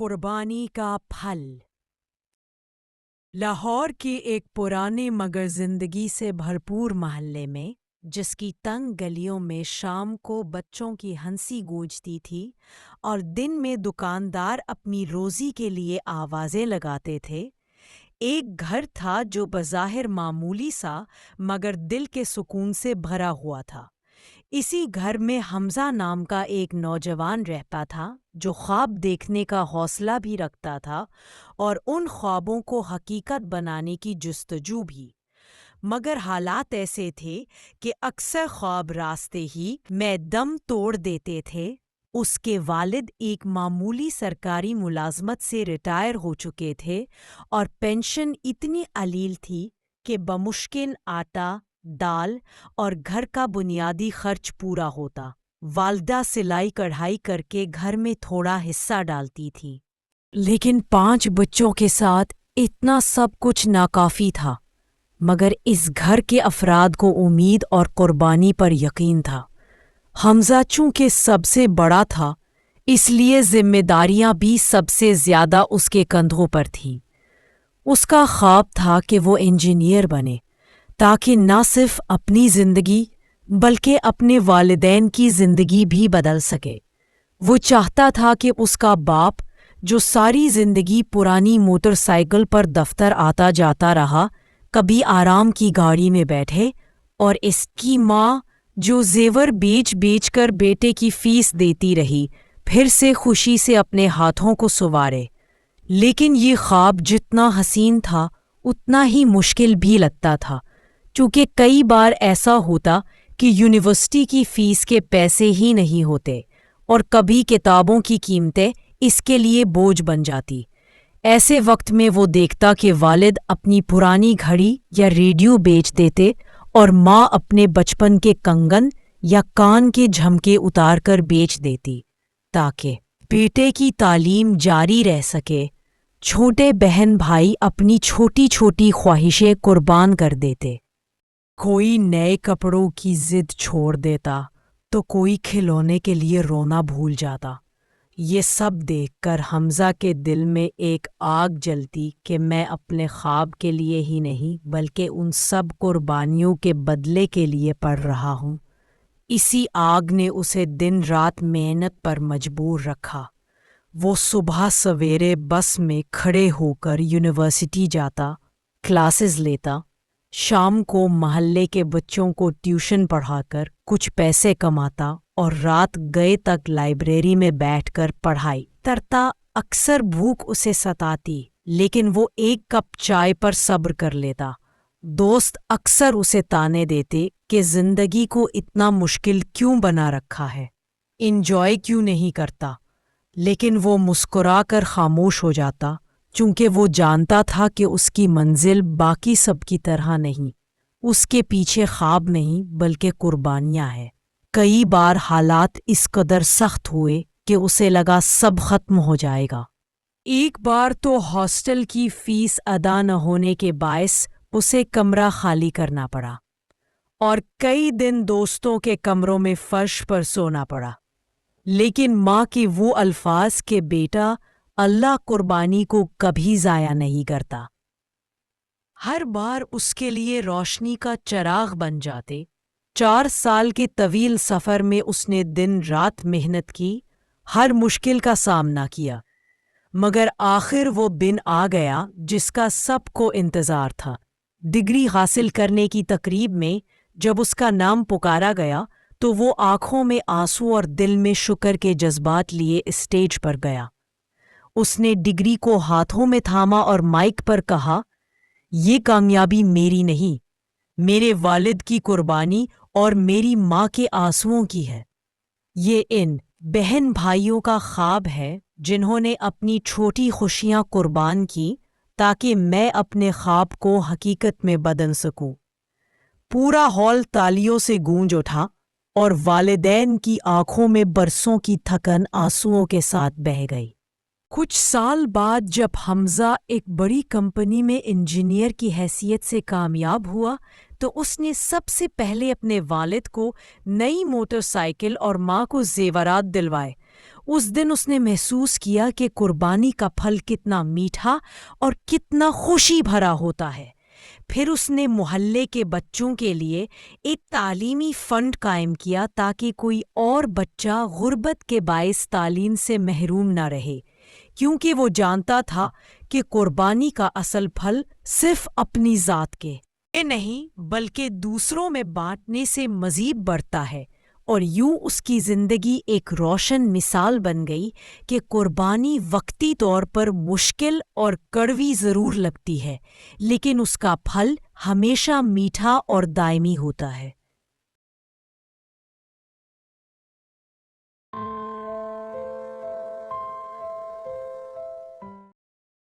قربانی کا پھل۔ لاہور کے ایک پرانے مگر زندگی سے بھرپور محلے میں، جس کی تنگ گلیوں میں شام کو بچوں کی ہنسی گونجتی تھی اور دن میں دکاندار اپنی روزی کے لیے آوازیں لگاتے تھے، ایک گھر تھا جو بظاہر معمولی سا مگر دل کے سکون سے بھرا ہوا تھا۔ اسی گھر میں حمزہ نام کا ایک نوجوان رہتا تھا جو خواب دیکھنے کا حوصلہ بھی رکھتا تھا اور ان خوابوں کو حقیقت بنانے کی جستجو بھی، مگر حالات ایسے تھے کہ اکثر خواب راستے ہی میں دم توڑ دیتے تھے۔ اس کے والد ایک معمولی سرکاری ملازمت سے ریٹائر ہو چکے تھے اور پینشن اتنی قلیل تھی کہ بمشکل آٹا، دال اور گھر کا بنیادی خرچ پورا ہوتا۔ والدہ سلائی کڑھائی کر کے گھر میں تھوڑا حصہ ڈالتی تھی، لیکن 5 بچوں کے ساتھ اتنا سب کچھ ناکافی تھا۔ مگر اس گھر کے افراد کو امید اور قربانی پر یقین تھا۔ حمزہ چونکہ سب سے بڑا تھا، اس لیے ذمہ داریاں بھی سب سے زیادہ اس کے کندھوں پر تھیں۔ اس کا خواب تھا کہ وہ انجینئر بنے، تاکہ نہ صرف اپنی زندگی بلکہ اپنے والدین کی زندگی بھی بدل سکے۔ وہ چاہتا تھا کہ اس کا باپ، جو ساری زندگی پرانی موٹر سائیکل پر دفتر آتا جاتا رہا، کبھی آرام کی گاڑی میں بیٹھے، اور اس کی ماں، جو زیور بیچ بیچ کر بیٹے کی فیس دیتی رہی، پھر سے خوشی سے اپنے ہاتھوں کو سنوارے۔ لیکن یہ خواب جتنا حسین تھا اتنا ہی مشکل بھی لگتا تھا، چونکہ کئی بار ایسا ہوتا کہ یونیورسٹی کی فیس کے پیسے ہی نہیں ہوتے، اور کبھی کتابوں کی قیمتیں اس کے لیے بوجھ بن جاتی۔ ایسے وقت میں وہ دیکھتا کہ والد اپنی پرانی گھڑی یا ریڈیو بیچ دیتے اور ماں اپنے بچپن کے کنگن یا کان کے جھمکے اتار کر بیچ دیتی، تاکہ بیٹے کی تعلیم جاری رہ سکے۔ چھوٹے بہن بھائی اپنی چھوٹی چھوٹی خواہشیں قربان کر دیتے۔ کوئی نئے کپڑوں کی ضد چھوڑ دیتا تو کوئی کھلونے کے لیے رونا بھول جاتا۔ یہ سب دیکھ کر حمزہ کے دل میں ایک آگ جلتی کہ میں اپنے خواب کے لیے ہی نہیں بلکہ ان سب قربانیوں کے بدلے کے لیے پڑھ رہا ہوں۔ اسی آگ نے اسے دن رات محنت پر مجبور رکھا۔ وہ صبح سویرے بس میں کھڑے ہو کر یونیورسٹی جاتا، کلاسز لیتا، شام کو محلے کے بچوں کو ٹیوشن پڑھا کر کچھ پیسے کماتا اور رات گئے تک لائبریری میں بیٹھ کر پڑھائی کرتا۔ اکثر بھوک اسے ستاتی، لیکن وہ ایک کپ چائے پر صبر کر لیتا۔ دوست اکثر اسے تانے دیتے کہ زندگی کو اتنا مشکل کیوں بنا رکھا ہے، انجوائے کیوں نہیں کرتا، لیکن وہ مسکرا کر خاموش ہو جاتا، چونکہ وہ جانتا تھا کہ اس کی منزل باقی سب کی طرح نہیں۔ اس کے پیچھے خواب نہیں بلکہ قربانیاں ہیں۔ کئی بار حالات اس قدر سخت ہوئے کہ اسے لگا سب ختم ہو جائے گا۔ ایک بار تو ہاسٹل کی فیس ادا نہ ہونے کے باعث اسے کمرہ خالی کرنا پڑا، اور کئی دن دوستوں کے کمروں میں فرش پر سونا پڑا۔ لیکن ماں کے وہ الفاظ کہ بیٹا، اللہ قربانی کو کبھی ضائع نہیں کرتا، ہر بار اس کے لیے روشنی کا چراغ بن جاتے۔ 4 سال کے طویل سفر میں اس نے دن رات محنت کی، ہر مشکل کا سامنا کیا، مگر آخر وہ دن آ گیا جس کا سب کو انتظار تھا۔ ڈگری حاصل کرنے کی تقریب میں جب اس کا نام پکارا گیا تو وہ آنکھوں میں آنسو اور دل میں شکر کے جذبات لیے اسٹیج پر گیا۔ اس نے ڈگری کو ہاتھوں میں تھاما اور مائک پر کہا، یہ کامیابی میری نہیں، میرے والد کی قربانی اور میری ماں کے آنسوؤں کی ہے۔ یہ ان بہن بھائیوں کا خواب ہے جنہوں نے اپنی چھوٹی خوشیاں قربان کی تاکہ میں اپنے خواب کو حقیقت میں بدل سکوں۔ پورا ہال تالیوں سے گونج اٹھا اور والدین کی آنکھوں میں برسوں کی تھکن آنسوؤں کے ساتھ بہہ گئی۔ کچھ سال بعد جب حمزہ ایک بڑی کمپنی میں انجینئر کی حیثیت سے کامیاب ہوا تو اس نے سب سے پہلے اپنے والد کو نئی موٹر سائیکل اور ماں کو زیورات دلوائے۔ اس دن اس نے محسوس کیا کہ قربانی کا پھل کتنا میٹھا اور کتنا خوشی بھرا ہوتا ہے۔ پھر اس نے محلے کے بچوں کے لیے ایک تعلیمی فنڈ قائم کیا تاکہ کوئی اور بچہ غربت کے باعث تعلیم سے محروم نہ رہے، کیونکہ وہ جانتا تھا کہ قربانی کا اصل پھل صرف اپنی ذات کے نہیں بلکہ دوسروں میں بانٹنے سے مزید بڑھتا ہے۔ اور یوں اس کی زندگی ایک روشن مثال بن گئی کہ قربانی وقتی طور پر مشکل اور کڑوی ضرور لگتی ہے، لیکن اس کا پھل ہمیشہ میٹھا اور دائمی ہوتا ہے۔